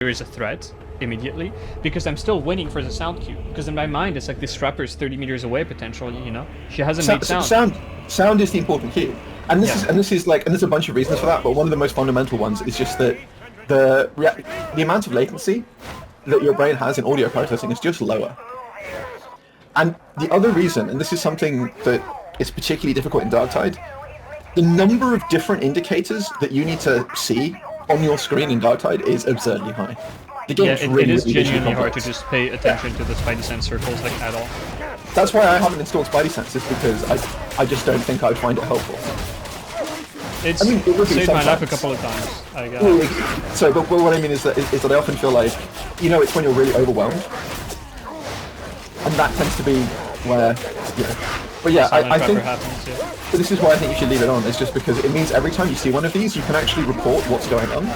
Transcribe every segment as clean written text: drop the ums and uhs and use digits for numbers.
there is a threat immediately, because I'm still waiting for the sound cue. Because in my mind, it's like this trapper is 30 meters away potentially. You know, she hasn't made sound. Sound is the important cue, and this is like, and there's a bunch of reasons for that. But one of the most fundamental ones is just that the amount of latency that your brain has in audio processing is just lower. And the other reason, and this is something that is particularly difficult in DARKTIDE, the number of different indicators that you need to see on your screen in DARKTIDE is absurdly high. The game's it is genuinely hard to just pay attention to the Spidey sense circles like at all. That's why I haven't installed Spidey senses, because I just don't think I'd find it helpful. It saved my life a couple of times. But what I mean is that I often feel like, you know, it's when you're really overwhelmed, and that tends to be where, you know. But yeah, I think. But this is why I think you should leave it on. It's just because it means every time you see one of these, you can actually report what's going on.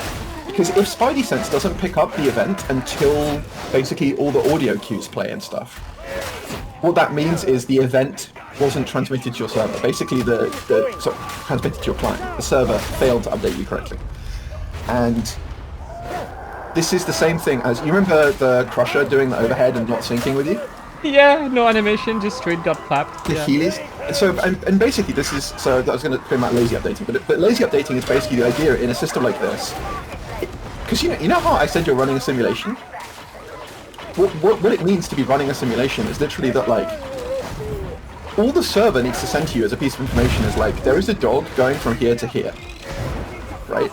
Because if Spidey Sense doesn't pick up the event until basically all the audio cues play and stuff, what that means is the event wasn't transmitted to your server. Basically, transmitted to your client. The server failed to update you correctly. And this is the same thing as, you remember the Crusher doing the overhead and not syncing with you? Yeah, no animation, just straight got clapped. The Heelys. So, and basically this is, so I was going to claim about lazy updating, but lazy updating is basically the idea in a system like this. Because you know how I said you're running a simulation? What it means to be running a simulation is literally that, like, all the server needs to send to you as a piece of information is like, there is a dog going from here to here, right?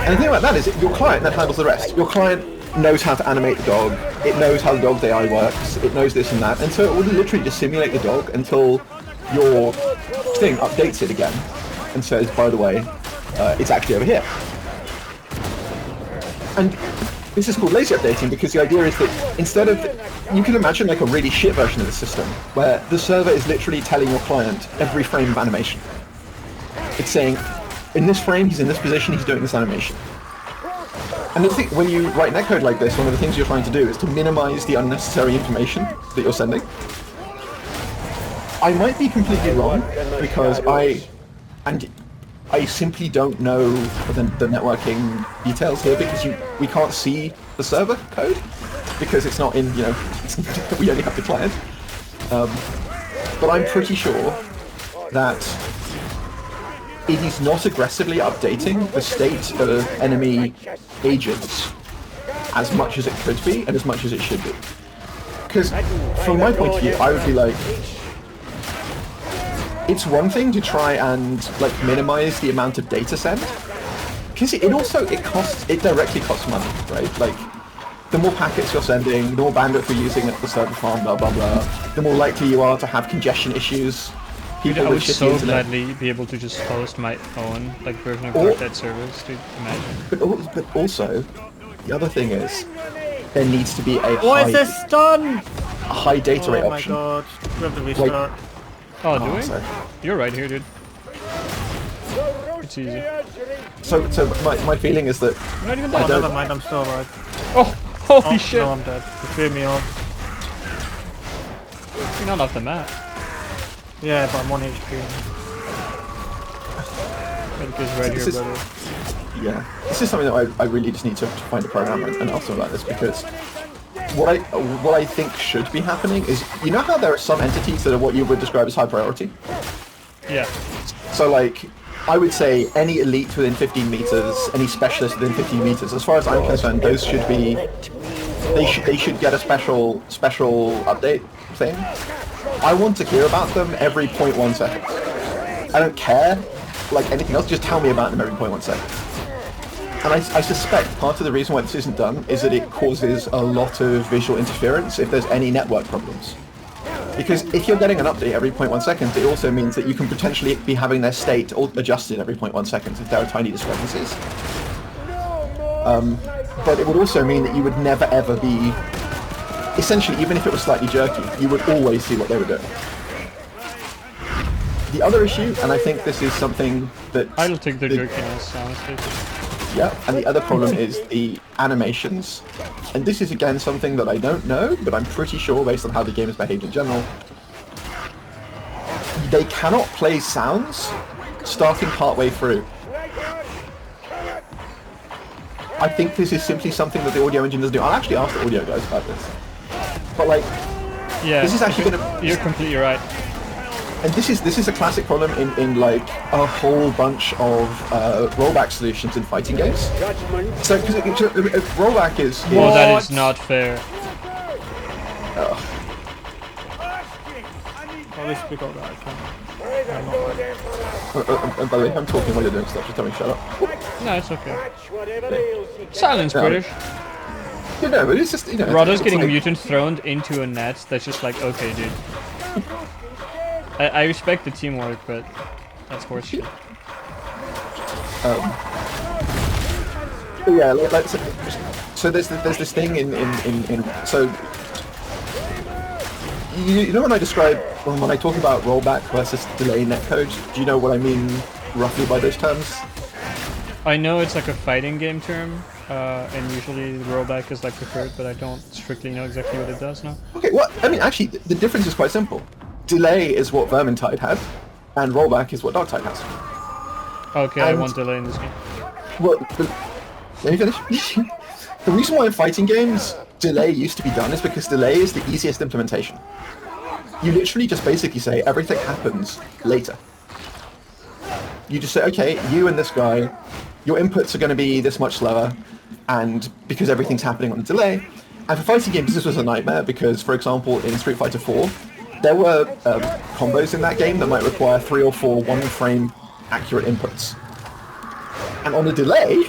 And the thing about that is your client then handles the rest. Your client knows how to animate the dog, it knows how the dog's AI works, it knows this and that, and so it will literally just simulate the dog until your thing updates it again and says, by the way, it's actually over here. And this is called lazy updating because the idea is that instead of, you can imagine like a really shit version of the system where the server is literally telling your client every frame of animation. It's saying, in this frame, he's in this position, he's doing this animation. And the thing, when you write netcode like this, one of the things you're trying to do is to minimize the unnecessary information that you're sending. I might be completely wrong, because I simply don't know the networking details here, because we can't see the server code, because it's not in, you know, we only have the client. But I'm pretty sure that it is not aggressively updating the state of enemy agents as much as it could be and as much as it should be. Because from my point of view, I would be like, it's one thing to try and like minimize the amount of data sent, because it directly costs money, right? Like, the more packets you're sending, the more bandwidth you're using at the server farm, blah blah blah, the more likely you are to have congestion issues. Dude, I would so gladly be able to just host my own like version of DARKTIDE servers, to imagine. But also, the other thing is, there needs to be a high data rate option. Oh my god, we have to restart. Do we? Sorry. You're right here, dude. It's easy. So my feeling is that... I'm not even dead. Oh, never mind, I'm still alive. Oh, holy shit! No, I'm dead. You threw me off. You're not off the map. Yeah, but I'm 1 HP. Medkit's right here, brother. Yeah, this is something that I really just need to find a programmer and ask them about this, because what I think should be happening is, you know how there are some entities that are what you would describe as high priority? Yeah. So like, I would say any elite within 15 meters, any specialist within 15 meters, as far as I'm concerned, those should be, they should get a special update thing. I want to hear about them every 0.1 seconds. I don't care, like anything else, just tell me about them every 0.1 seconds. And I suspect part of the reason why this isn't done is that it causes a lot of visual interference if there's any network problems. Because if you're getting an update every 0.1 seconds, it also means that you can potentially be having their state adjusted every 0.1 seconds if there are tiny discrepancies. But it would also mean that you would never ever be... Essentially, even if it was slightly jerky, you would always see what they were doing. The other issue, and I think this is something that... I'll take the jerkiness, honestly. Yeah, and the other problem is the animations. And this is again something that I don't know, but I'm pretty sure based on how the game has behaved in general. They cannot play sounds starting partway through. I think this is simply something that the audio engine doesn't do. I'll actually ask the audio guys about this. But like, Yeah, this is actually gonna. you're completely right. And this is a classic problem in like a whole bunch of rollback solutions in fighting games. So because rollback is Well, that is not fair. At least we got that. by the way, I'm talking while you're doing stuff. Just tell me shut up. No, it's okay. Silence, Yeah. British. You know, but it's just Roddo's it's getting like, mutant thrown into a net that's just like, okay, dude. I respect the teamwork, but that's horseshit. But yeah, so there's this thing in so you know when I describe when I talk about rollback versus delay netcode, do you know what I mean roughly by those terms? I know it's like a fighting game term, and usually rollback is like preferred, but I don't strictly know exactly what it does now. Okay, well, I mean, actually, the difference is quite simple. Delay is what Vermintide has, and rollback is what Darktide has. Okay, I And- want delay in this game. Well, let me finish. The reason why in fighting games delay used to be done is because delay is the easiest implementation. You literally just basically say everything happens later. You just say, okay, you and this guy, your inputs are going to be this much slower, and because everything's happening on a delay. And for fighting games, this was a nightmare because, for example, in Street Fighter 4, there were combos in that game that might require 3 or 4 one-frame accurate inputs. And on a delay,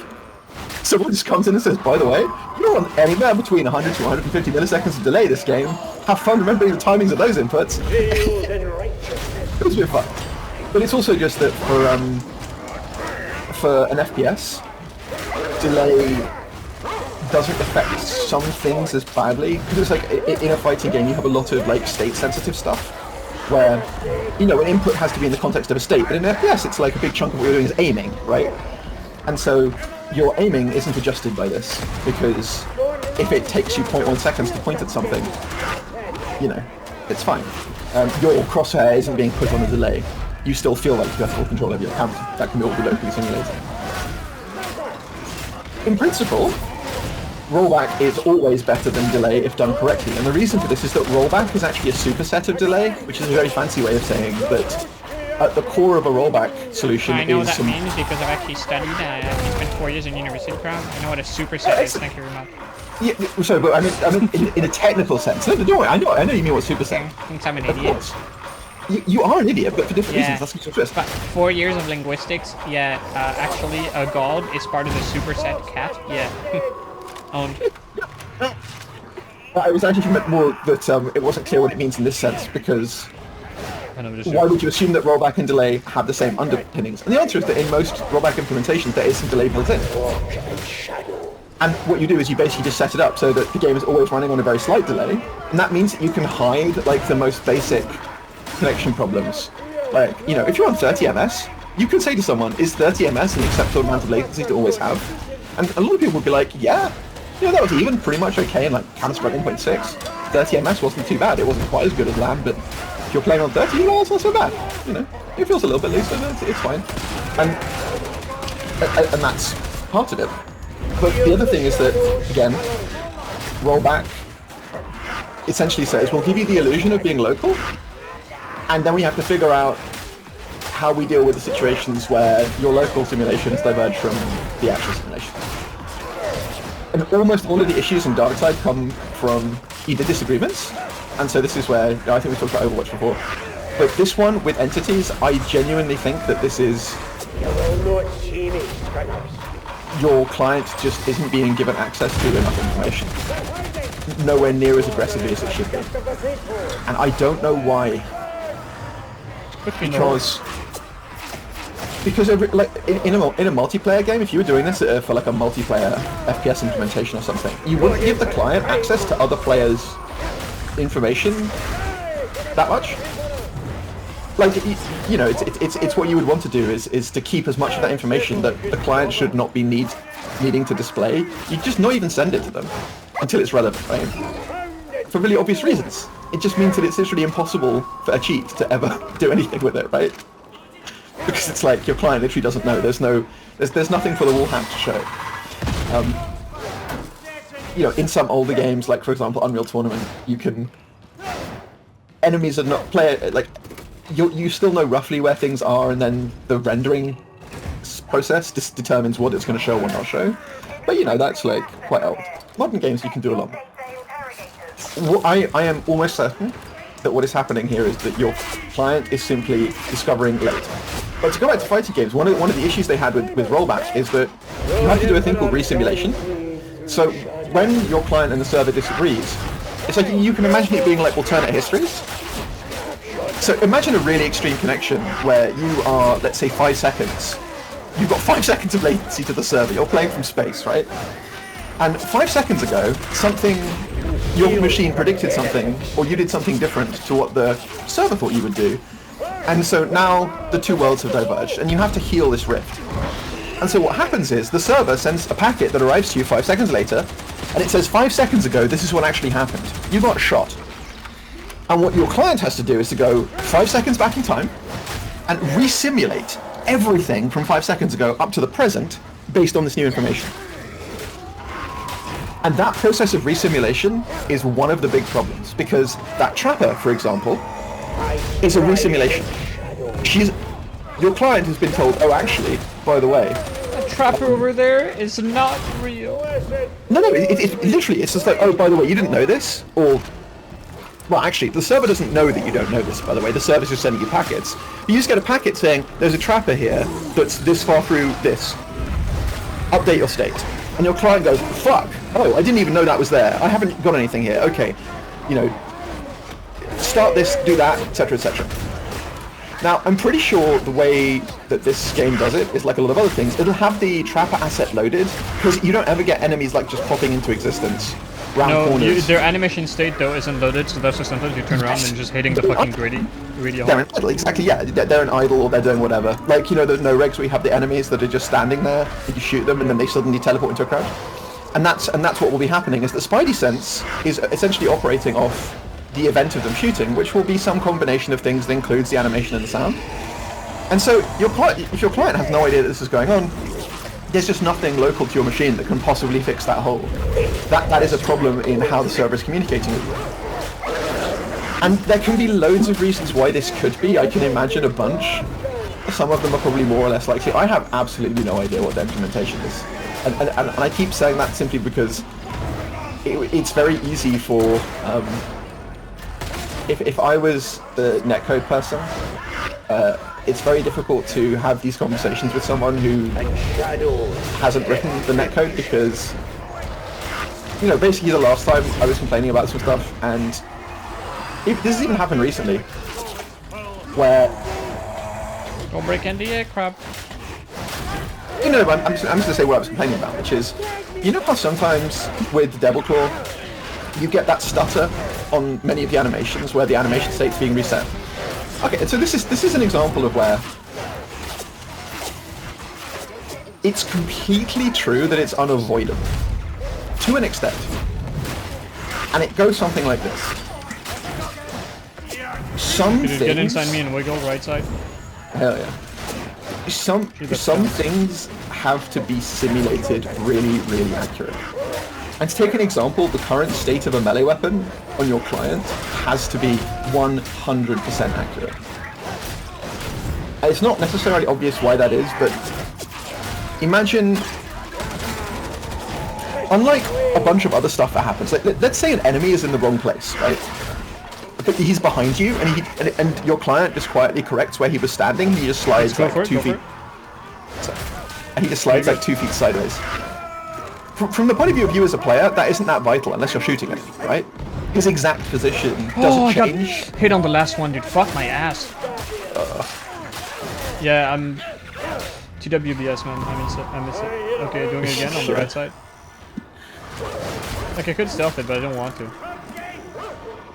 someone just comes in and says, by the way, you're on anywhere between 100 to 150 milliseconds of delay this game. Have fun remembering the timings of those inputs. It was a bit fun. But it's also just that for an FPS, delay doesn't affect some things as badly. Because it's like, in a fighting game, you have a lot of like state-sensitive stuff. Where, you know, an input has to be in the context of a state. But in an FPS, it's like a big chunk of what you're doing is aiming, right? And so your aiming isn't adjusted by this, because if it takes you 0.1 seconds to point at something, you know, it's fine. Your crosshair isn't being put on a delay. You still feel like you have full control over your camera. That can all be locally simulated. In principle, rollback is always better than delay if done correctly, and the reason for this is that rollback is actually a superset of delay, which is a very fancy way of saying that at the core of a rollback solution I know what is that means because I've actually studied. I spent 4 years in university crowd. I know what a superset is. Thank you very much. Yeah, sorry, but I mean in a technical sense. No, don't worry, I know you mean what superset. Thinks I'm an Of idiot. course. You are an idiot, but for different Yeah. reasons. That's what superset. But 4 years of linguistics. Yeah, actually, a god is part of the superset cat. Yeah. Owned. I was actually meant more that it wasn't clear what it means in this sense, because why would you assume that rollback and delay have the same underpinnings? And the answer is that in most rollback implementations there is some delay built in. And what you do is you basically just set it up so that the game is always running on a very slight delay, and that means that you can hide like the most basic connection problems. Like, you know, if you're on 30 ms, you can say to someone, is 30 ms an acceptable amount of latency to always have? And a lot of people would be like, yeah, you know, that was even pretty much okay in like Counter-Strike 1.6. 30 ms wasn't too bad. It wasn't quite as good as LAN, but if you're playing on 30, well, it's not so bad. You know, it feels a little bit looser, but it's fine. And that's part of it. But the other thing is that, again, rollback essentially says, we'll give you the illusion of being local, and then we have to figure out how we deal with the situations where your local simulations diverge from the actual simulation. And almost all of the issues in Darktide come from either disagreements, and so this is where, I think we talked about Overwatch before, but this one with entities, I genuinely think that this is your client just isn't being given access to enough information. Nowhere near as aggressively as it should be. And I don't know why. Because like in a multiplayer game, if you were doing this for like a multiplayer FPS implementation or something, you wouldn't give the client access to other players' information that much. Like, you know, it's what you would want to do is to keep as much of that information that the client should not be needing to display. You just not even send it to them until it's relevant, right? For really obvious reasons. It just means that it's literally impossible for a cheat to ever do anything with it, right? Because it's like your client literally doesn't know. There's nothing for the wall hack to show. you know, in some older games, like for example Unreal Tournament, you can enemies are not like you still know roughly where things are, and then the rendering process just determines what it's going to show or not show. But you know, that's like quite old. Modern games you can do a lot more. I am almost certain that what is happening here is that your client is simply discovering late. But to go back to fighting games, one of the issues they had with Rollback is that you have to do a thing called Resimulation. So when your client and the server disagrees, it's like you can imagine it being like alternate histories. So imagine a really extreme connection where you are, let's say, 5 seconds. You've got 5 seconds of latency to the server. You're playing from space, right? And 5 seconds ago, your machine predicted something, or you did something different to what the server thought you would do. And so now the two worlds have diverged, and you have to heal this rift. And so what happens is the server sends a packet that arrives to you 5 seconds later, and it says 5 seconds ago, this is what actually happened. You got shot. And what your client has to do is to go 5 seconds back in time and resimulate everything from 5 seconds ago up to the present based on this new information. And that process of resimulation is one of the big problems, because that trapper, for example, is a resimulation. Your client has been told, oh, actually, by the way, That trapper over there is not real. No, it literally, it's just like, oh, by the way, you didn't know this? Or, well, actually, the server doesn't know that you don't know this, by the way. The server's just sending you packets. You just get a packet saying, there's a trapper here that's this far through this. Update your state. And your client goes, fuck, oh, I didn't even know that was there. I haven't got anything here. Okay, you know, start this, do that, etc., etc. Now, I'm pretty sure the way that this game does it is like a lot of other things. It'll have the trapper asset loaded, because you don't ever get enemies like just popping into existence round corners. Their animation state though isn't loaded, so that's just sometimes you turn around and just hitting the fucking greedy They're hard. an idle, exactly, yeah. They're an idle, or they're doing whatever. Like, you know, there's no regs where you have the enemies that are just standing there, and you shoot them, and then they suddenly teleport into a crouch. And that's what will be happening, is that Spidey Sense is essentially operating off the event of them shooting, which will be some combination of things that includes the animation and the sound. And so if your client has no idea that this is going on, there's just nothing local to your machine that can possibly fix that hole. That is a problem in how the server is communicating with you. And there can be loads of reasons why this could be. I can imagine a bunch. Some of them are probably more or less likely. I have absolutely no idea what the implementation is. And I keep saying that simply because it's very easy for... If I was the netcode person, it's very difficult to have these conversations with someone who hasn't written the netcode, because, you know, basically the last time I was complaining about some stuff, and this has even happened recently, where... Don't break NDA, crap. You know, I'm just going to say what I was complaining about, which is, you know how sometimes with Devil Claw, you get that stutter on many of the animations where the animation state's being reset? Okay, so this is an example of where it's completely true that it's unavoidable, to an extent. And it goes something like this. Some Could you things... get inside me and wiggle right side? Hell yeah. Some things have to be simulated really, really accurate. And to take an example, the current state of a melee weapon on your client has to be 100% accurate. It's not necessarily obvious why that is, but imagine, unlike a bunch of other stuff that happens, like, let's say an enemy is in the wrong place, right? But he's behind you, and your client just quietly corrects where he was standing. He just slides like 2 feet. And he just slides like 2 feet sideways. From the point of view of you as a player, that isn't that vital unless you're shooting him, right? His exact position doesn't change. Got hit on the last one, dude. Fuck my ass. Yeah, I'm TWBS, man. I miss it. Okay, doing it again on the right side. Like, I could stealth it, but I don't want to.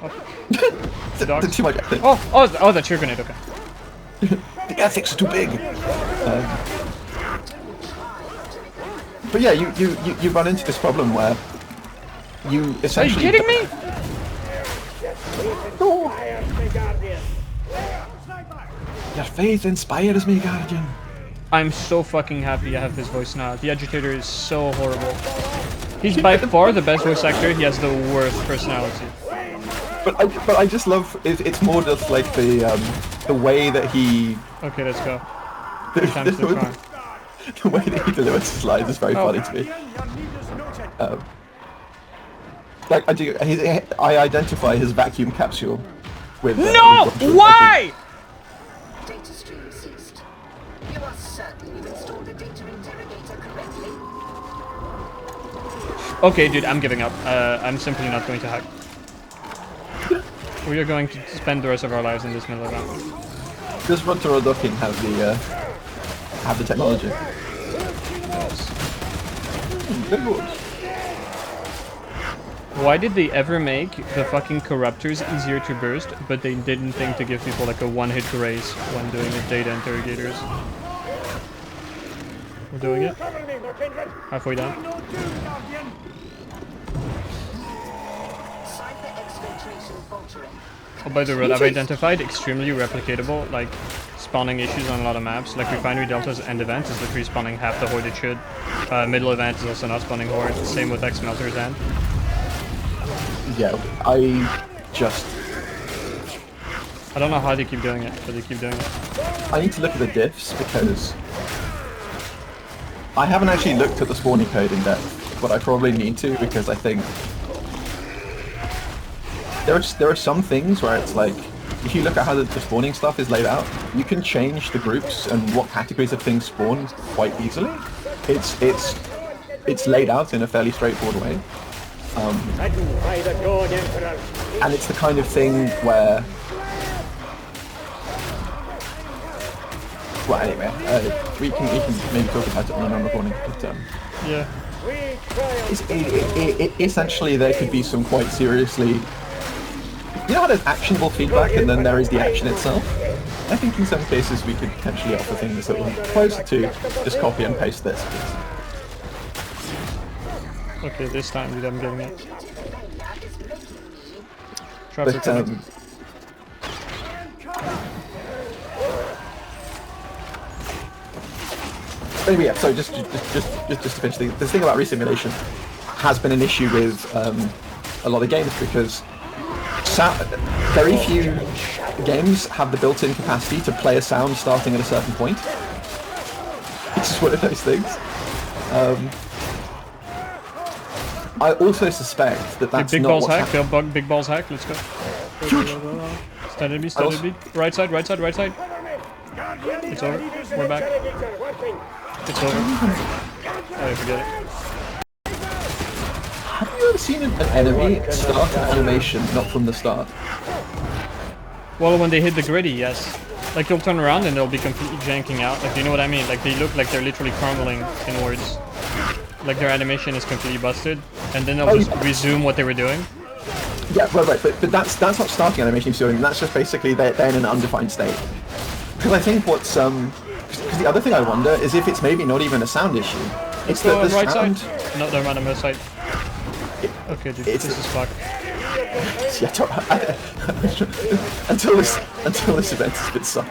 Oh. Too much. Oh, that's your grenade. Okay. The ethics are too big. But yeah, you run into this problem where you essentially... Are you kidding me? No. Your faith inspires me, Guardian. I'm so fucking happy I have this voice now. The agitator is so horrible. He's by far the best voice actor. He has the worst personality. But I just love it's more just like the way that he Okay, let's go. the, Times the charm. the way that he delivers his lines is very funny to me. Like I identify his vacuum capsule with. No! Why? Data stream ceased. You are certain you installed the data interrogator correctly? Okay, dude, I'm giving up. I'm simply not going to hack. We are going to spend the rest of our lives in this middle event. Does Runtaro Docking have the technology? Good lord. Why did they ever make the fucking corruptors easier to burst, but they didn't think to give people like a one-hit grace when doing the data interrogators? We're doing it. Halfway down. Cyber exfiltration faltering. Oh, by the way, I've identified extremely replicatable, like, spawning issues on a lot of maps. Like, Refinery Delta's end event is literally spawning half the horde it should. Middle event is also not spawning horde. Same with X-Melter's end. Yeah, I don't know how they keep doing it, but they keep doing it. I need to look at the diffs because I haven't actually looked at the spawning code in depth, but I probably need to because I think there are some things where it's like if you look at how the spawning stuff is laid out, you can change the groups and what categories of things spawn quite easily. It's laid out in a fairly straightforward way. And it's the kind of thing where, well, anyway, we can maybe talk about it when I'm recording. But Yeah. Essentially, there could be some quite seriously. You know how there's actionable feedback and then there is the action itself? I think in some cases we could potentially offer things that were closer to just copy and paste this. Okay, this time, dude, I'm getting it. But anyway, yeah. So just to finish, the thing about Resimulation has been an issue with a lot of games because very few games have the built-in capacity to play a sound starting at a certain point. It's just one of those things. I also suspect that that's big not balls what's hack, big balls hack, let's go. Huge. Standard B. Right side. It's over. We're back. It's over. Oh, forget it. Have you ever seen an enemy start an animation not from the start? Well, when they hit the gritty, yes. Like, they'll turn around and they'll be completely janking out. Like, you know what I mean? Like, they look like they're literally crumbling inwards. Like, their animation is completely busted. And then they'll just resume what they were doing. Yeah, right. But that's not starting animation you're doing. That's just basically they're in an undefined state. Because I think what's because the other thing I wonder is if it's maybe not even a sound issue. It's that the right sound. Side. No, they're on the left side. Okay, dude, this is fucked. Yeah, until this event has been stopped.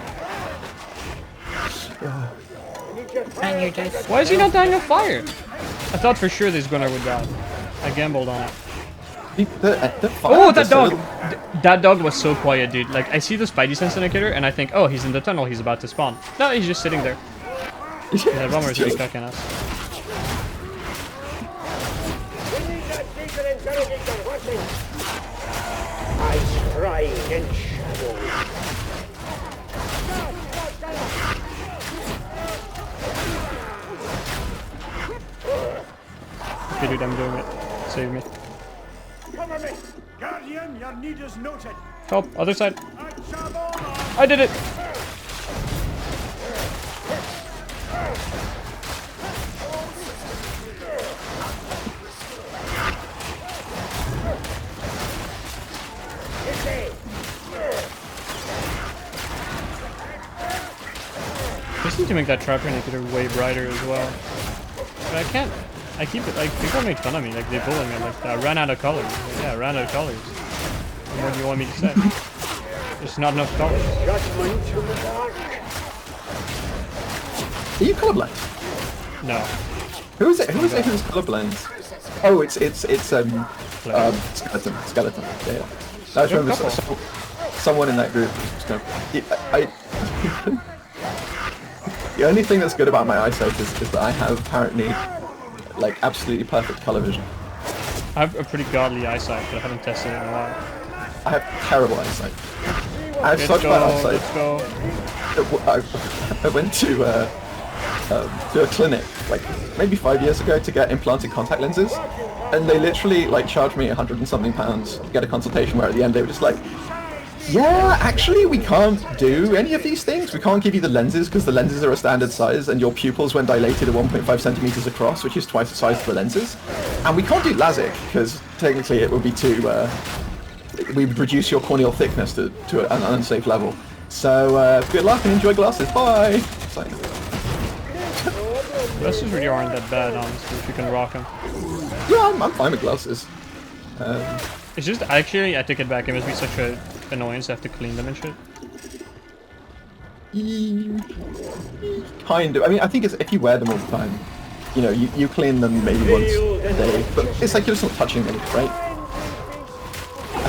Why is he not dying of fire? I thought for sure this gunner would die. I gambled on it. The Oh, that dog! That dog was so quiet, dude. Like, I see the Spidey sense indicator, and I think, oh, he's in the tunnel, he's about to spawn. No, he's just sitting there. Yeah, bombers are stuck in us. I strike in shadow. Okay, dude, I'm doing it. Save me. Cover me! Guardian, your need is noted. Help, other side. I did it! I just need to make that trapper indicator way brighter as well. But I can't. I keep it, like, people make fun of me, like, they bully me, like, I ran out of colors. Like, yeah, I ran out of colors. What more do you want me to say? There's not enough colors. Judgment to the dark. Are you colorblind? No. Who is it? Who's colorblind? Oh, it's skeleton. Yeah. I just remember someone in that group. The only thing that's good about my eyesight is that I have apparently like absolutely perfect color vision. I have a pretty godly eyesight, but I haven't tested it in a while. I have terrible eyesight. I have such bad eyesight. Let's go. I went to a clinic like maybe 5 years ago to get implanted contact lenses, and they literally like charged me £100 and something to get a consultation, where at the end they were just like, yeah, actually we can't do any of these things. We can't give you the lenses because the lenses are a standard size, and your pupils when dilated are 1.5 centimeters across, which is twice the size of the lenses. And we can't do LASIK because technically it would be too we would reduce your corneal thickness to an unsafe level. So good luck and enjoy glasses. Bye. Glasses really aren't that bad, honestly, if you can rock them. Yeah, I'm fine with glasses. It's just, actually, I take it back, it must be such an annoyance to have to clean them and shit. Kind of. I mean, I think it's if you wear them all the time, you know, you clean them maybe once a day, but it's like you're just not touching them, right?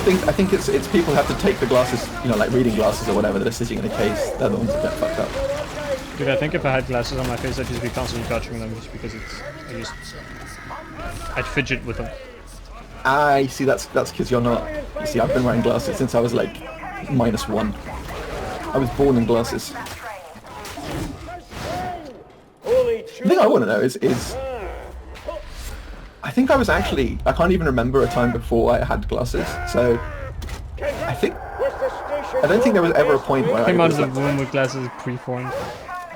I think it's people who have to take the glasses, you know, like reading glasses or whatever, that are sitting in a case. They're the ones that get fucked up. Dude, I think if I had glasses on my face, I'd just be constantly touching them, just because I'd fidget with them. I see. That's because you're not. You see, I've been wearing glasses since I was like -1. I was born in glasses. The thing I want to know is I think I was actually, I can't even remember a time before I had glasses, so I don't think there was ever a point where Came I out was of like, the womb with glasses preformed.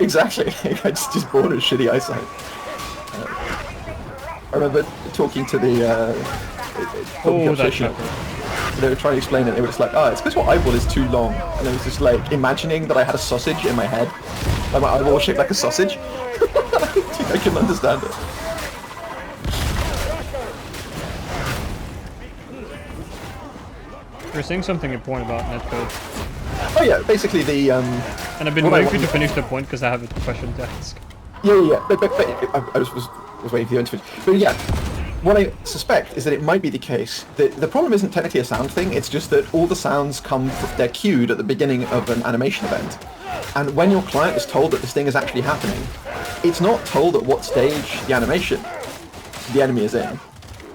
exactly, I just born with shitty eyesight. I remember talking to the optician. They were trying to explain it, they were just like, oh, it's because your eyeball is too long. And I was just like, imagining that I had a sausage in my head. Like my eyeball was shaped like a sausage. I can understand it. You're saying something important about netcode. Oh yeah, basically the And I've been waiting for you to finish the point because I have a question to ask. Yeah. But I was waiting for you to finish. But yeah, what I suspect is that it might be the case that the problem isn't technically a sound thing. It's just that all the sounds they're cued at the beginning of an animation event, and when your client is told that this thing is actually happening, it's not told at what stage the enemy is in.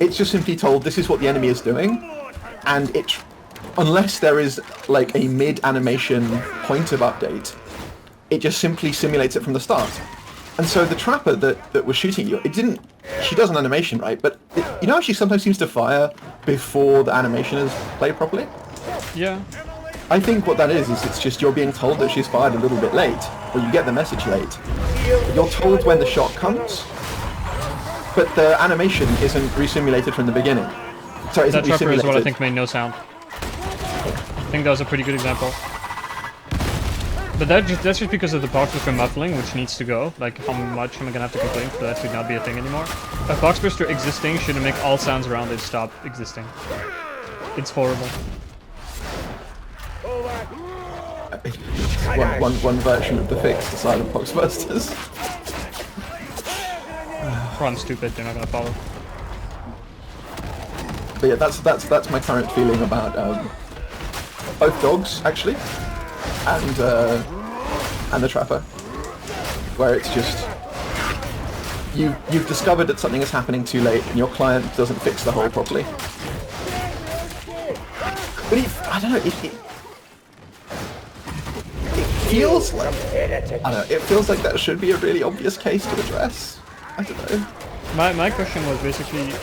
It's just simply told this is what the enemy is doing, and unless there is like a mid-animation point of update, it just simply simulates it from the start. And so the trapper that was shooting you, she does an animation, right? But you know how she sometimes seems to fire before the animation is played properly? Yeah. I think what that is it's just you're being told that she's fired a little bit late, or you get the message late. You're told when the shot comes, but the animation isn't resimulated from the beginning. Sorry, isn't That trapper is what I resimulated. think made no sound. I think that was a pretty good example. But that's just because of the boxburster muffling, which needs to go. Like, how much am I gonna have to complain for that to not be a thing anymore? A boxburster existing shouldn't make all sounds around it stop existing. It's horrible. One version of the fix to silent boxbusters. Or I'm stupid, they're not gonna follow. But yeah, that's my current feeling about both dogs actually, and the trapper, where it's just you've discovered that something is happening too late, and your client doesn't fix the hole properly. But I don't know. It feels like it feels like that should be a really obvious case to address. I don't know. My question was basically,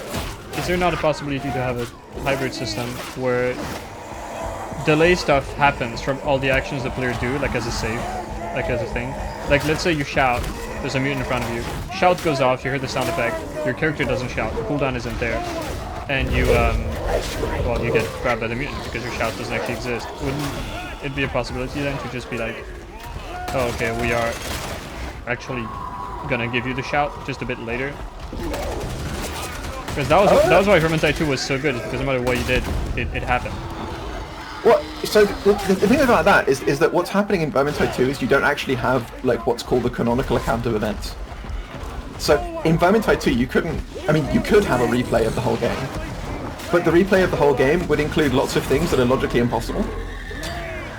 is there not a possibility to have a hybrid system where delay stuff happens from all the actions the player do, like as a save, like as a thing? Like, let's say you shout, there's a mutant in front of you, shout goes off, you hear the sound effect, your character doesn't shout, the cooldown isn't there, and you get grabbed by the mutant because your shout doesn't actually exist. Wouldn't it be a possibility then to just be like, oh, okay, we are actually gonna give you the shout just a bit later? Because that was why Vermintide 2 was so good, is because no matter what you did, it happened. What? So the thing about that is that what's happening in Vermintide 2 is you don't actually have like what's called the canonical account of events. So in Vermintide 2, you couldn't. I mean, you could have a replay of the whole game, but the replay of the whole game would include lots of things that are logically impossible.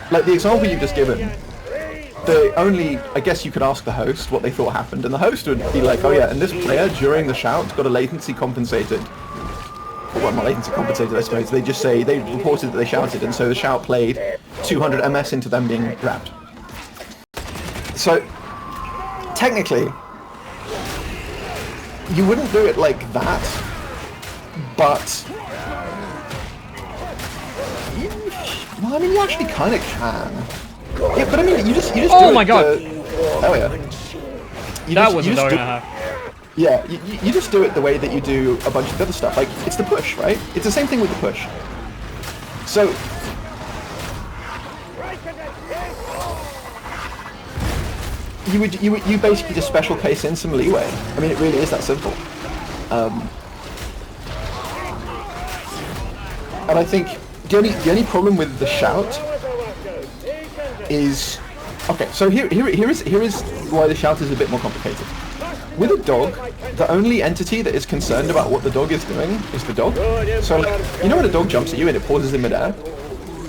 Like the example you've just given. I guess you could ask the host what they thought happened, and the host would be like, oh yeah, and this player during the shout got a latency compensated. Well, not latency compensated, I suppose. They just say, they reported that they shouted, and so the shout played 200 ms into them being grabbed. So, technically, you wouldn't do it like that, but... Well, I mean, you actually kind of can. Yeah, but I mean, you just Oh do my it, god! Oh yeah. That was a dog and a half. Yeah, you just do it the way that you do a bunch of other stuff. Like, it's the push, right? It's the same thing with the push. So... You basically just special case in some leeway. I mean, it really is that simple. And I think the only problem with the shout is, okay. So here is why the shout is a bit more complicated. With a dog, the only entity that is concerned about what the dog is doing is the dog. So like, you know when a dog jumps at you and it pauses in midair?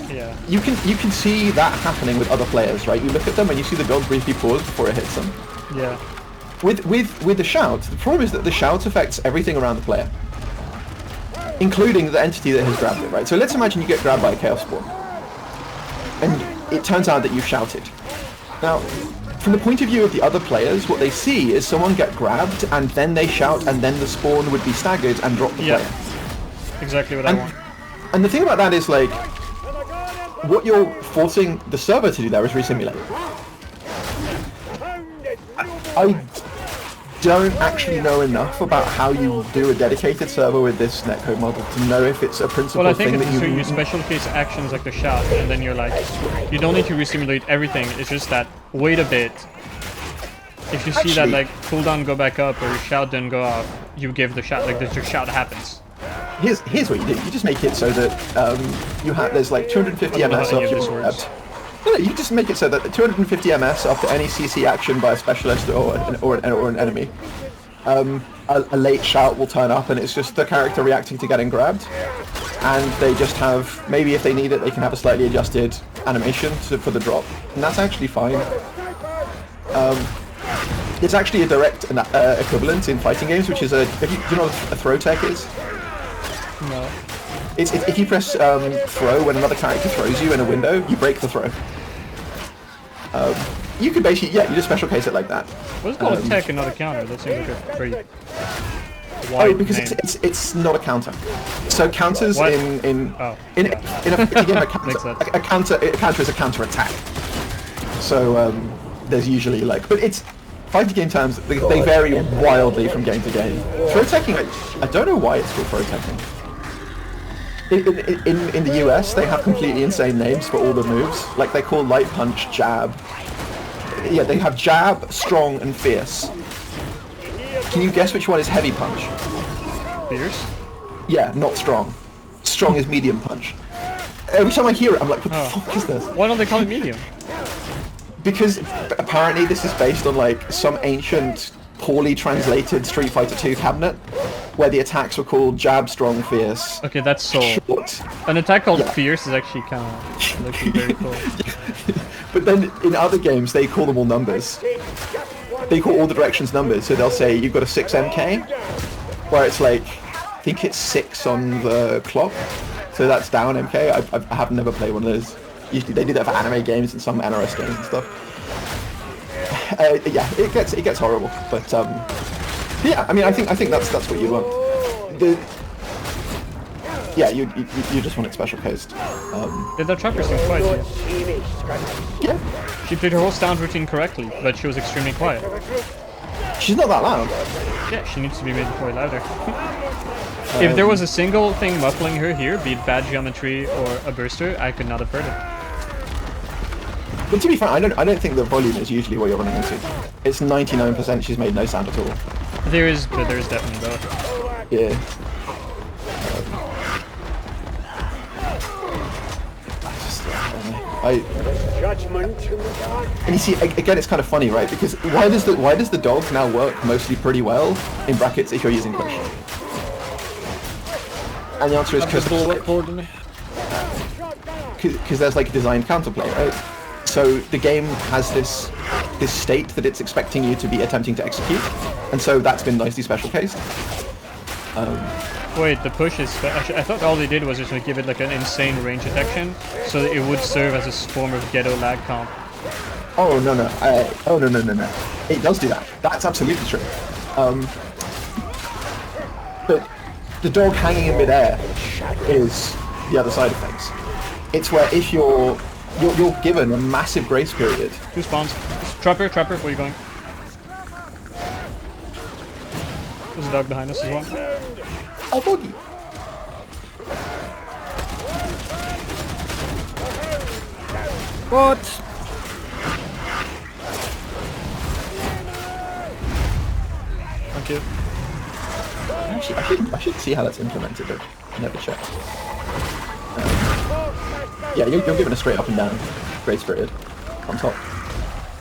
Yeah. You can see that happening with other players, right? You look at them and you see the dog briefly pause before it hits them. Yeah. With the shout, the problem is that the shout affects everything around the player, including the entity that has grabbed it, right? So let's imagine you get grabbed by a Chaos Spawn, and it turns out that you've shouted. Now, from the point of view of the other players, what they see is someone get grabbed, and then they shout, and then the spawn would be staggered and drop the player. Exactly what I want. And the thing about that is, like, what you're forcing the server to do there is resimulate. I don't actually know enough about how you do a dedicated server with this netcode model to know if it's a principal Well, I think thing that it's you... you special case actions like the shout, and then you're like, you don't need to resimulate everything. It's just that wait a bit. If you see that like cooldown go back up or your shout didn't go off, you give the shout, like the shout happens. Here's what you do. You just make it so that you have there's like 250 ms after you're grabbed. No, you just make it so that 250 ms after any CC action by a specialist or an enemy, a late shout will turn up, and it's just the character reacting to getting grabbed, and they just have, maybe if they need it, they can have a slightly adjusted animation for the drop, and that's actually fine. It's actually a direct equivalent in fighting games, which is do you know what a throw tech is? No. It's if you press throw when another character throws you in a window, you break the throw. You could basically, yeah, you just special case it like that. What's called a tech and not a counter? That seems like a very wide Oh, because name. it's not a counter. So counters What? in Oh. a game, a counter is a counter attack. So there's usually like, but it's fighting game terms. They vary wildly from game to game. Throw teching, I don't know why it's called throw teching. In the US, they have completely insane names for all the moves. Like they call light punch jab. Yeah, they have jab, strong, and fierce. Can you guess which one is heavy punch? Fierce? Yeah, not strong. Strong is medium punch. Every time I hear it, I'm like, what the fuck is this? Why don't they call it medium? Because apparently this is based on like some ancient, poorly translated Street Fighter 2 cabinet, where the attacks were called jab, strong, fierce. Okay, that's so. Short. An attack called fierce is actually kind of looking very cool. But then in other games, they call them all numbers. They call all the directions numbers, so they'll say you've got a 6 MK, where it's like, I think it's 6 on the clock, so that's down MK. I have never played one of those. Usually they do that for anime games and some NRS games and stuff. Yeah, it gets horrible, but yeah, I mean, I think that's what you want. Yeah, you just want it special cased. Yeah, that trapper seems quiet here. Yeah, She played her whole sound routine correctly, but she was extremely quiet. she's not that loud. Yeah, she needs to be made way louder. If there was a single thing muffling her here, be it bad geometry or a burster, I could not have heard it. But to be fair, I don't think the volume is usually what you're running into. It's 99% she's made no sound at all. There is definitely both. Yeah. Judgment in the dark. And you see, again, it's kind of funny, right? Because why does the dog now work mostly pretty well in brackets if you're using push? And the answer is because there's like a designed counterplay, right? So the game has this state that it's expecting you to be attempting to execute, and so that's been nicely special cased. Wait, the push is... Actually, I thought all they did was just give it like an insane range detection, so that it would serve as a form of ghetto lag comp. Oh no. No. It does do that. That's absolutely true. But the dog hanging in midair is the other side of things. It's where if you're given a massive grace period. Who spawns? Trapper, where are you going? There's a dog behind us as well. Oh, bogey. What? Thank you. Actually, I should see how that's implemented. I've never checked. Yeah, you're given a straight up and down grace period on top,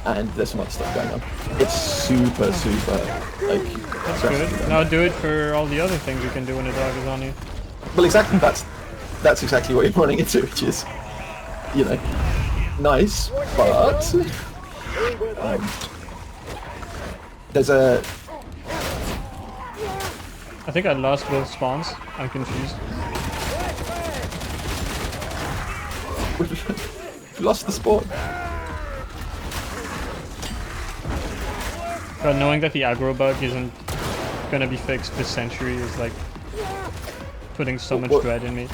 and there's some other stuff going on. It's super like. That's good. Now do it for all the other things you can do when a dog is on you. Well, exactly. That's exactly what you're running into, which is, you know, nice, but there's a. I think I lost both spawns. I'm confused. We've lost the sport. But knowing that the aggro bug isn't gonna be fixed this century is like putting so much dread in me.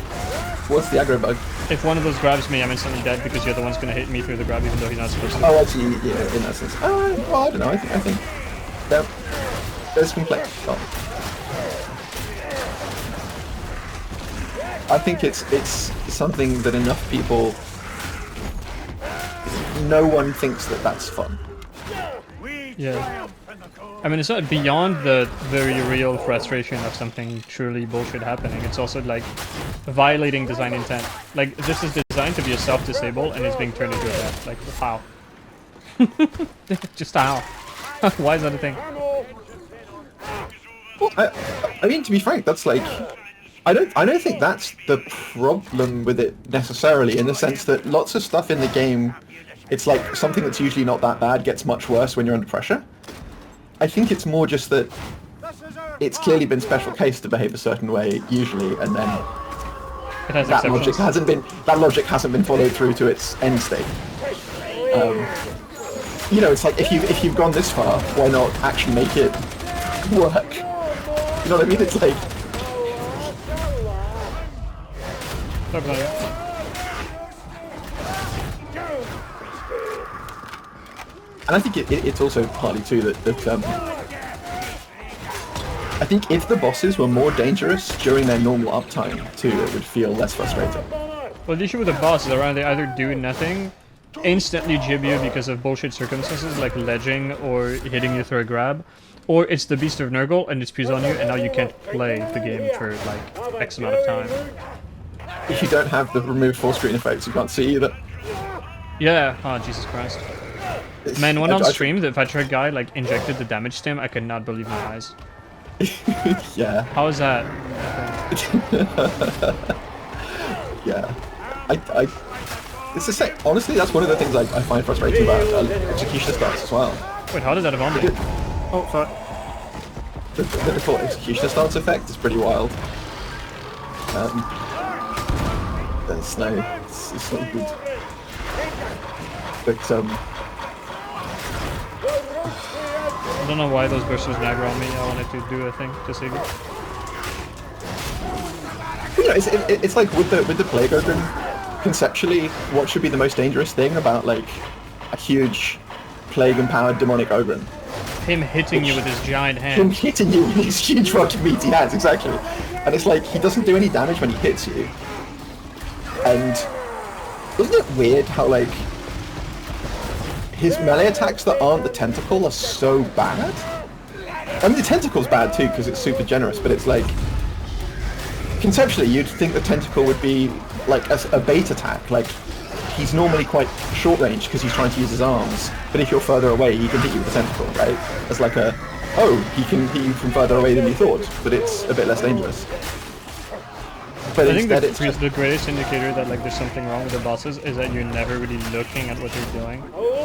What's the aggro bug? If one of those grabs me, I'm instantly dead because you're the one's gonna hit me through the grab even though he's not supposed to. Oh, actually, yeah, in that sense. Well, I don't know. I think there's complex. Oh. I think it's something that enough people. No one thinks that that's fun. Yeah. I mean, it's not beyond the very real frustration of something truly bullshit happening. It's also like violating design intent. Like this is designed to be a self-disable and it's being turned into a death. Like how? Just how? Why is that a thing? Well, I mean, to be frank, that's like. I don't think that's the problem with it necessarily, in the sense that lots of stuff in the game, it's like something that's usually not that bad gets much worse when you're under pressure. I think it's more just that it's clearly been special case to behave a certain way usually, and then It has that exceptions. logic hasn't been followed through to its end state. You know, it's like if you've gone this far, why not actually make it work? You know what I mean? It's like. Talk about it. And I think it's also partly too that I think if the bosses were more dangerous during their normal uptime too, it would feel less frustrating. Well, the issue with the bosses around, they either do nothing, instantly jib you because of bullshit circumstances like ledging or hitting you through a grab, or it's the Beast of Nurgle and it spews on you and now you can't play the game for like X amount of time. If you don't have the removed full screen effects, you can't see either. Yeah, oh Jesus Christ. Man, when on stream, if I tried guy like injected the damage stim, I could not believe my eyes. Yeah. How is that? Yeah. It's the same. Honestly, that's one of the things I find frustrating about execution starts as well. Wait, how did that evolve? Oh, sorry. The default execution stance effect is pretty wild. It's not good. But I don't know why those bursts was aggro on me. I wanted to do a thing to save it. You know, it's like with the plague ogre, conceptually, what should be the most dangerous thing about like a huge plague-empowered demonic ogre? Him hitting you with his giant Him hand. hitting you with his huge fucking meaty hands, exactly. And it's like he doesn't do any damage when he hits you. And isn't it weird how like his melee attacks that aren't the tentacle are so bad? I mean, the tentacle's bad too because it's super generous, but it's like conceptually you'd think the tentacle would be like a bait attack, like he's normally quite short range because he's trying to use his arms. But if you're further away, he can hit you with a tentacle, right? It's like a, oh, he can hit you from further away than you thought, but it's a bit less dangerous. But I think instead it's the greatest indicator that like there's something wrong with the bosses is that you're never really looking at what they're doing.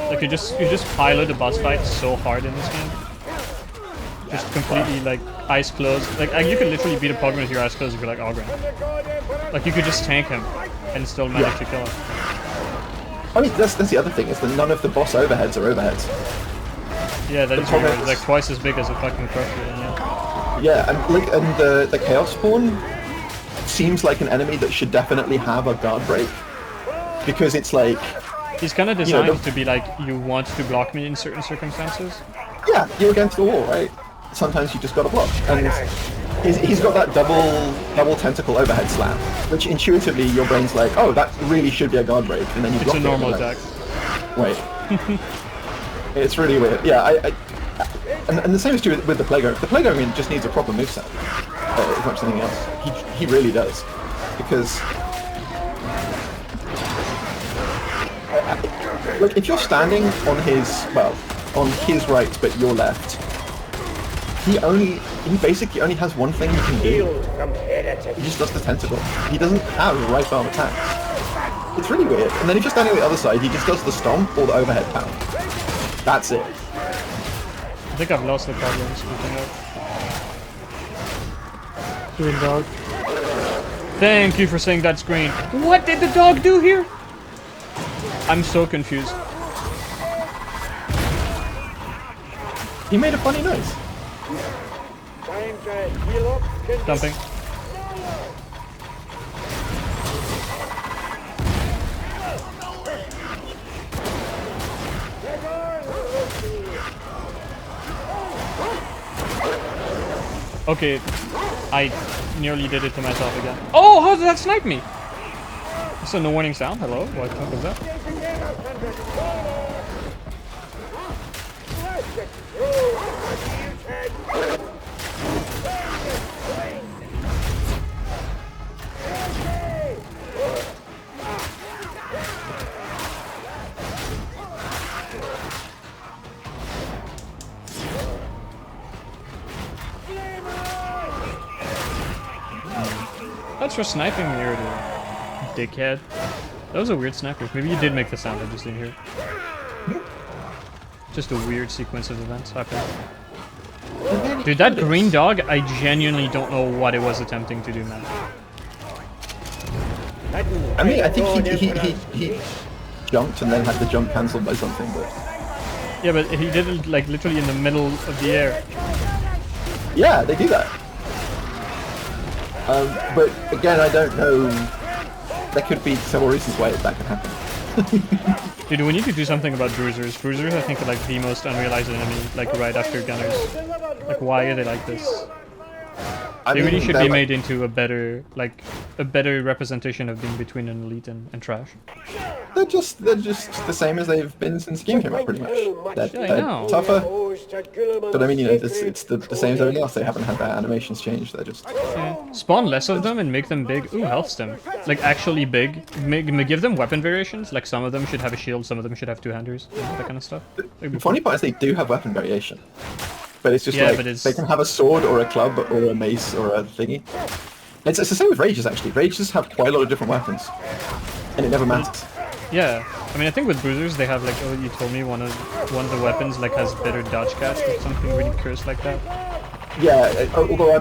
Like you just pilot a boss fight so hard in this game. Just completely like eyes closed. Like you could literally beat a Pogrom with your eyes closed if you're like Ogren. Like you could just tank him and still manage to kill him. I mean, that's the other thing, is that none of the boss overheads are overheads. Yeah, that The is problem weird. It's like twice as big as a fucking crusher. Yeah, and the Chaos Spawn seems like an enemy that should definitely have a guard break. Because it's like... He's kind of designed to be like, you want to block me in certain circumstances. Yeah, you're against the wall, right? Sometimes you just gotta block. And he's got that double tentacle overhead slam, which intuitively your brain's like, oh, that really should be a guard break, and then you block it. It's a normal attack. Wait. It's really weird. Yeah, and the same is true with the Plague Ogre. The Plague Ogre just needs a proper moveset, as much as anything else. He really does. Because... Look, if you're standing on his right but your left, he basically only has one thing he can do. He just does the tentacle. He doesn't have right arm attacks. It's really weird. And then if you're standing on the other side, he just does the stomp or the overhead pound. That's it. I think I've lost the problem, speaking of. Doing dog. Thank you for saying that screen. What did the dog do here? I'm so confused. He made a funny noise. Dumping. Okay, I nearly did it to myself again. Oh, how did that snipe me? That's a no warning sound. Hello, what the fuck was that? That's for sniping me earlier, dickhead. That was a weird sniper. Maybe you did make the sound, I just didn't hear it. Just a weird sequence of events happened. Dude, that green dog, I genuinely don't know what it was attempting to do, man. I mean, I think he jumped and then had the jump cancelled by something, but... Yeah, but he did it, like, literally in the middle of the air. Yeah, they do that. But again, I don't know. There could be several reasons why that could happen. Dude, we need to do something about bruisers. Bruisers, I think, are like the most unrealized enemy, like right after gunners. Like, why are they like this? They really should be made into a better representation of being between an elite and trash. They're just the same as they've been since the game came out, pretty much. They're tougher, but I mean, you know, it's the same as everything else. They haven't had their animations changed. They're just spawn less of them and make them big. Ooh, health stem. Like actually big. Give them weapon variations. Like some of them should have a shield, some of them should have two-handers, that kind of stuff. The funny part is they do have weapon variation. But it's just they can have a sword or a club or a mace or a thingy. It's the same with rages actually. Rages have quite a lot of different weapons, and it never matters. Yeah, I mean I think with bruisers they have like, oh, you told me one of the weapons like has better dodge catch or something really cursed like that. Yeah, although I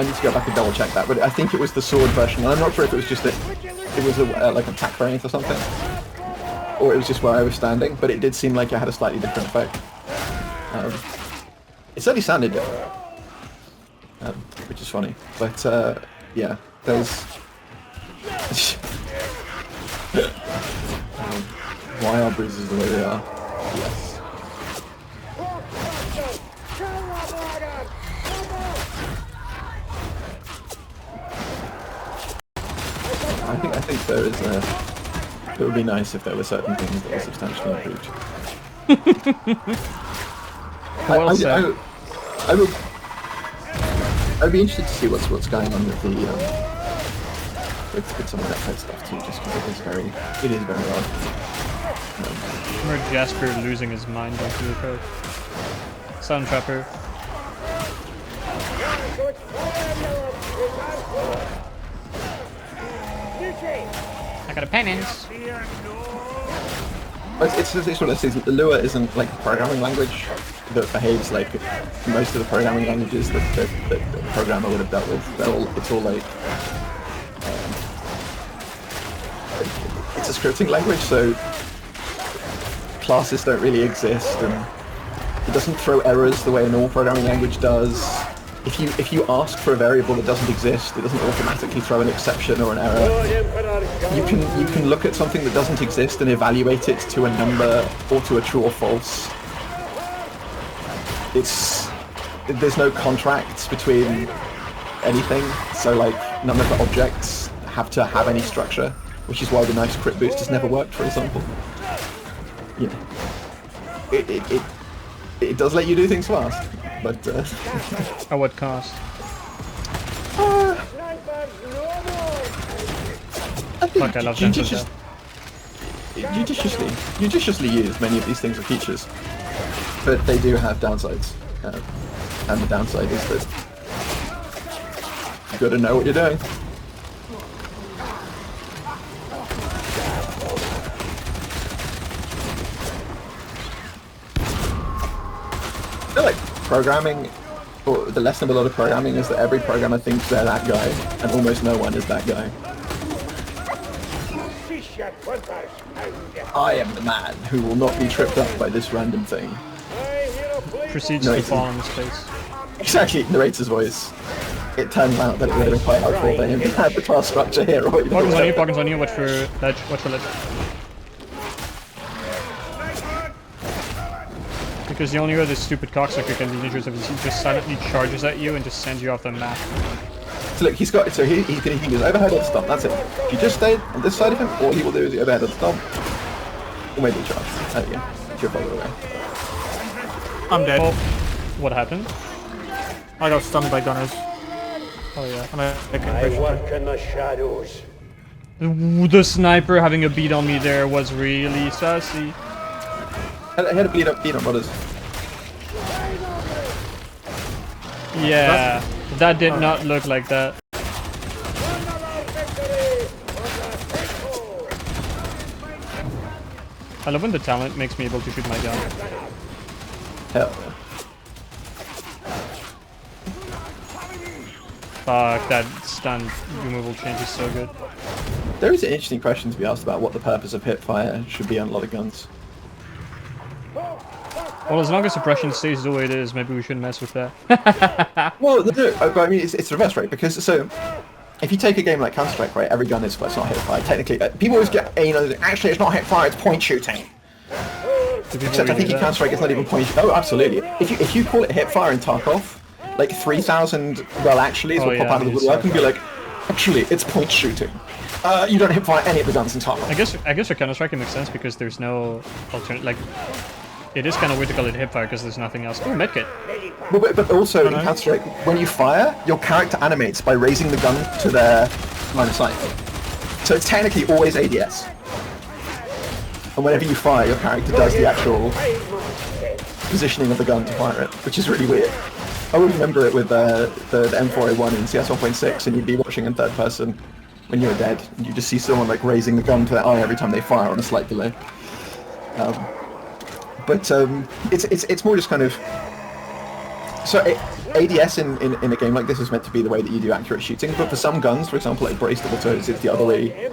need to go back and double check that, but I think it was the sword version, and I'm not sure if it was just that it was like an attack variant or something, or it was just where I was standing. But it did seem like it had a slightly different effect. It certainly sounded different, which is funny. But yeah, there's why are bruises the way they are? Yes. I think there is a. It would be nice if there were certain things that were substantially improved. I'd be interested to see what's going on with with some of that type stuff too, just because it is very odd. I remember Jasper losing his mind going through the code. Sound Trapper. I got a penance. It's one of those things. Lua isn't like a programming language that behaves like most of the programming languages that the programmer would have dealt with. It's all like it's a scripting language, so classes don't really exist, and it doesn't throw errors the way a normal programming language does. If you ask for a variable that doesn't exist, it doesn't automatically throw an exception or an error. You can look at something that doesn't exist and evaluate it to a number or to a true or false. There's no contracts between anything, so like none of the objects have to have any structure, which is why the nice crit boost has never worked, for example. Yeah. It does let you do things fast, but At what cost? I think Fuck, I love Gentle Death. judiciously use many of these things are features, but they do have downsides, and the downside is that you got to know what you're doing. I feel like programming, or the lesson of a lot of programming, is that every programmer thinks they're that guy, and almost no one is that guy. I am the man who will not be tripped up by this random thing. Proceeds to fall on his face. Exactly, narrator's voice. It turns out that it would have been quite helpful for him to have the class structure here. Pockets on you, watch for ledge, watch for ledge. Because the only way this stupid cocksucker can be dangerous is he just silently charges at you and just sends you off the map. So look, he's got, so he can use overhead or stomp, that's it. If you just stay on this side of him, all he will do is the overhead or stomp. Or maybe charge. There you go. You're further away. I'm dead. Oh, what happened? I got stunned by gunners. Oh yeah. And I I work in the shadows. The sniper having a beat on me there was really sassy. I had a beat on brothers. Yeah, that did not look like that. I love when the talent makes me able to shoot my gun. Hell yeah. Fuck, that stun removal change is so good. There is an interesting question to be asked about what the purpose of hipfire should be on a lot of guns. Well, as long as suppression stays the way it is, maybe we shouldn't mess with that. Well, no, but I mean, it's reverse, right? Because, so, if you take a game like Counter-Strike, right, every gun is, well, it's not hipfire. Technically, people always get, actually it's not hipfire, it's point shooting. Except I think in Counter-Strike it's not even point shooting. Oh, absolutely. If you call it hipfire in Tarkov, like 3,000, well, actually, will pop out of the woodwork and be like, actually, it's point shooting. You don't hipfire any of the guns in Tarkov. I guess for Counter-Strike it makes sense because there's no alternative, like, it is kind of weird to call it hipfire because there's nothing else. Oh, medkit. But also in Counter-Strike, when you fire, your character animates by raising the gun to their line of sight. So it's technically always ADS. And whenever you fire, your character does the actual positioning of the gun to fire it, which is really weird. I would remember it with the M4A1 in CS 1.6, and you'd be watching in third person when you were dead, and you just see someone like raising the gun to their eye every time they fire on a slight delay. But it's more just kind of, so ADS in a game like this is meant to be the way that you do accurate shooting, but for some guns, for example like Braced Double Toes, it's the other way.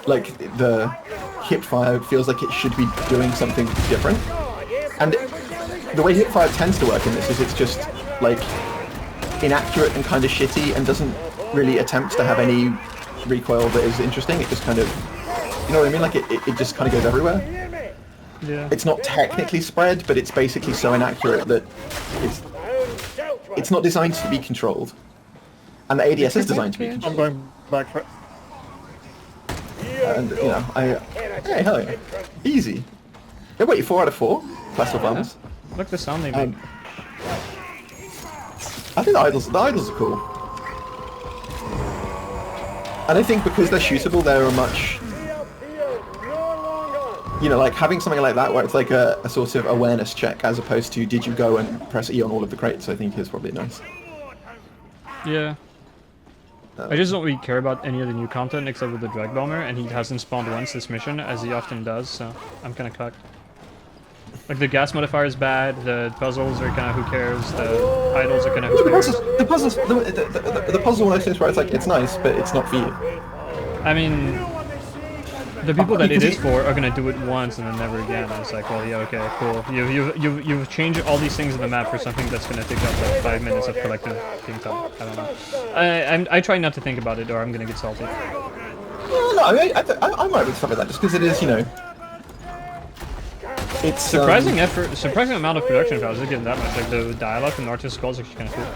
Like the hipfire feels like it should be doing something different, and the way hipfire tends to work in this is it's just like inaccurate and kind of shitty and doesn't really attempt to have any recoil that is interesting. It just kind of, you know what I mean, like it just kind of goes everywhere. Yeah. It's not technically spread, but it's basically so inaccurate that it's not designed to be controlled. And the ADS is designed to be controlled. I'm going back for it. And, you know, hey, hell yeah. Easy. Yeah, wait, 4 out of 4? Classical bombs. Look the sound they make. I think the idols are cool. And I think because they're shootable, they're a much, you know, like having something like that where it's like a sort of awareness check as opposed to did you go and press E on all of the crates, I think is probably nice. Yeah. I just don't really care about any of the new content except with the Drag Bomber, and he hasn't spawned once this mission, as he often does, so I'm kinda cucked. Like, the gas modifier is bad, the puzzles are kinda who cares, the idols are kinda who cares. The puzzle one of those things where it's like, it's nice, but it's not for you. I mean, the people that it is for are gonna do it once and then never again. And it's like, well, yeah, okay, cool. You've changed all these things in the map for something that's gonna take up like 5 minutes of collective game time. I don't know. I try not to think about it, or I'm gonna get salty. No, I'm alright with stuff like that, just because it is, you know, it's surprising effort, surprising amount of production values. They're getting that much. Like the dialogue and Artist Skull is actually kind of cool.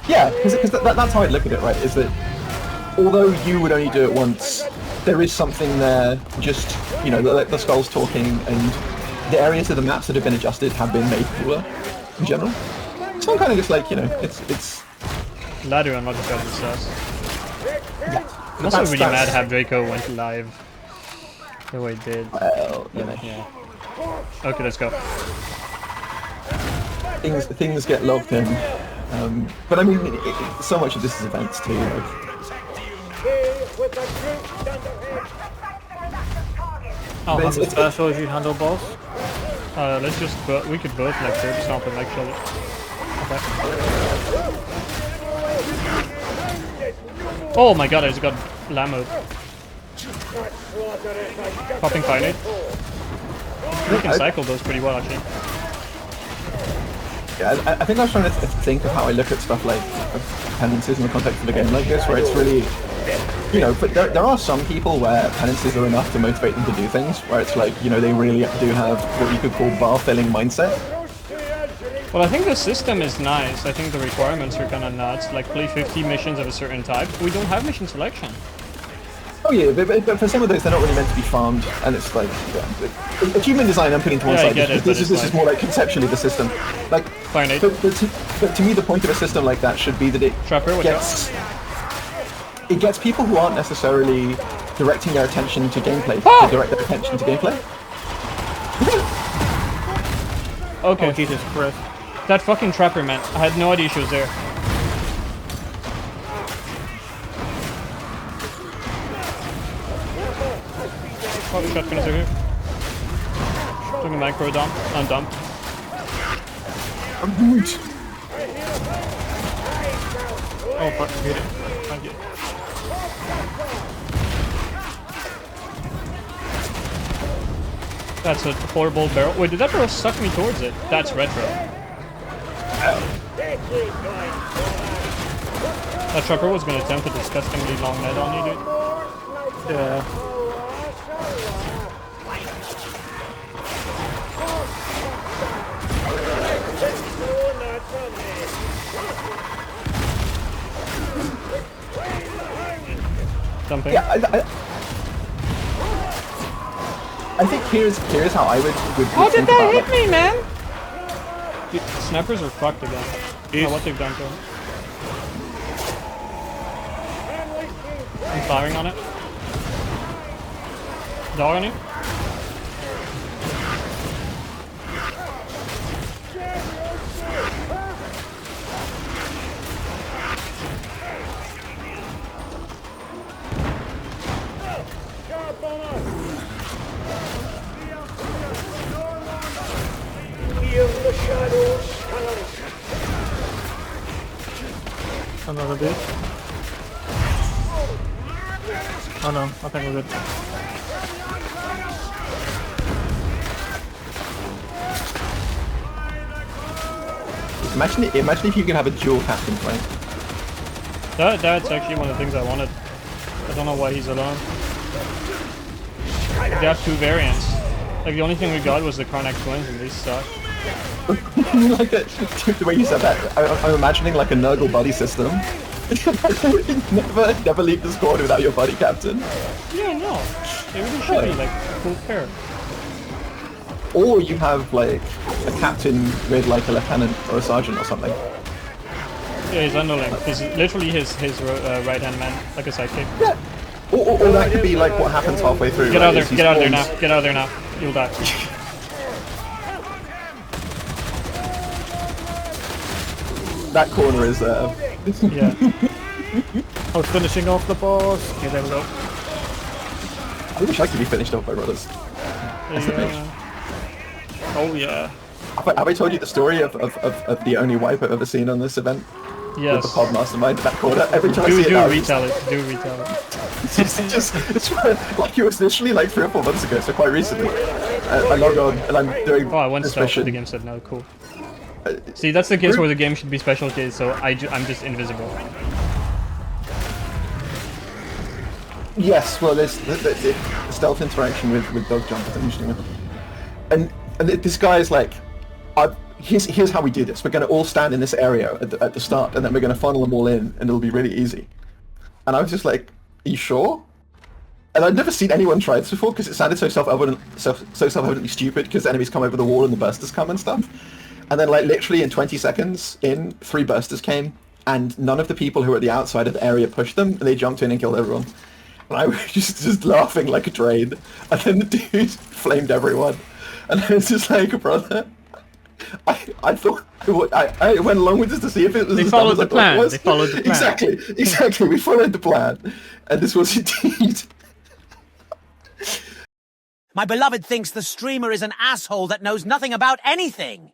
Yeah, because that's how I look at it, right? Is that although you would only do it once, there is something there. Just, you know, the skulls talking, and the areas of the maps that have been adjusted have been made cooler in general. So I'm kind of just like, you know, it's. Ladder, I'm not just trying to sus. Yeah. I'm also really mad how Draco went live the way it did. Well, you know. Yeah. Okay, let's go. Things get logged in, but I mean, so much of this is events too. Like. I'll handle special if you handle boss. Let's just, we could both like curb stomp and actually. Okay. Oh my god, I just got lammoed. Popping fire nade. We can cycle those pretty well actually. Yeah, I think I was trying to think of how I look at stuff like penances in the context of a game like this, where it's really, you know, but there are some people where penances are enough to motivate them to do things, where it's like, you know, they really do have what you could call bar-filling mindset. Well, I think the system is nice. I think the requirements are kind of nuts. Like, play 50 missions of a certain type. We don't have mission selection. Oh yeah, but for some of those, they're not really meant to be farmed, and it's like, yeah, achievement design I'm putting to one side. This is more like conceptually the system. Like, but to me, the point of a system like that should be that it gets people who aren't necessarily directing their attention to gameplay to direct their attention to gameplay. Okay. Oh, Jesus Christ. That fucking trapper, man. I had no idea she was there. Oh, the shotgun is over here. Took a micro dump. Undump. I'm good. Oh, fuck, hit it. Thank you. That's a horrible barrel. Wait, did that barrel suck me towards it? That's retro. That trapper was gonna attempt a disgustingly long net on you, dude. Yeah. Dumping. Yeah, I think here's how I would How did think that about, hit like, me, man? Dude, snipers are fucked again. I don't know what they've done to him. I'm firing on it. Dog on you? Another bit. Oh no, I think we're good. Imagine if you could have a dual captain play. That's actually one of the things I wanted. I don't know why he's alone. They have two variants. Like, the only thing we got was the Karnak twins, and these suck. Like the way you said that, I'm imagining like a Nurgle buddy system. never leave the squad without your buddy captain. Yeah, no. They really should be like a full pair. Or you have like a captain with like a lieutenant or a sergeant or something. Yeah, he's underling. He's literally his right hand man, like a sidekick. Yeah. Or that could be like what happens halfway through. Get right, out there! is he Get out there spawns- now! Get out there now! You'll die. That corner is Yeah. I was finishing off the boss. Okay, there we go. I wish I could be finished off by brothers. Yeah. Oh yeah. Have I told you the story of the only wipe I've ever seen on this event? With Yes. the pod mastermind in that corner. Every time I Do see it now, retell it. Do retell it. it's like it was literally like 3 or 4 months ago, so quite recently. I log on and I'm doing Oh, I went this stealth. The mission. game said no. Cool. See, that's the case where the game should be special case, so I'm just invisible. Yes, well, there's the stealth interaction with dog jump is interesting. And this guy is like, here's how we do this. We're going to all stand in this area at the start, and then we're going to funnel them all in, and it'll be really easy. And I was just like, are you sure? And I'd never seen anyone try this before because it sounded so self-evidently stupid because enemies come over the wall and the bursters come and stuff. And then like literally in 20 seconds, 3 bursters came, and none of the people who were at the outside of the area pushed them, and they jumped in and killed everyone. And I was just laughing like a drain. And then the dude flamed everyone. And I was just like, brother, I thought I went along with this to see if it was. They as followed dumb as I the thought it plan. was. They followed the plan. Exactly. We followed the plan, and this was indeed. My beloved thinks the streamer is an asshole that knows nothing about anything.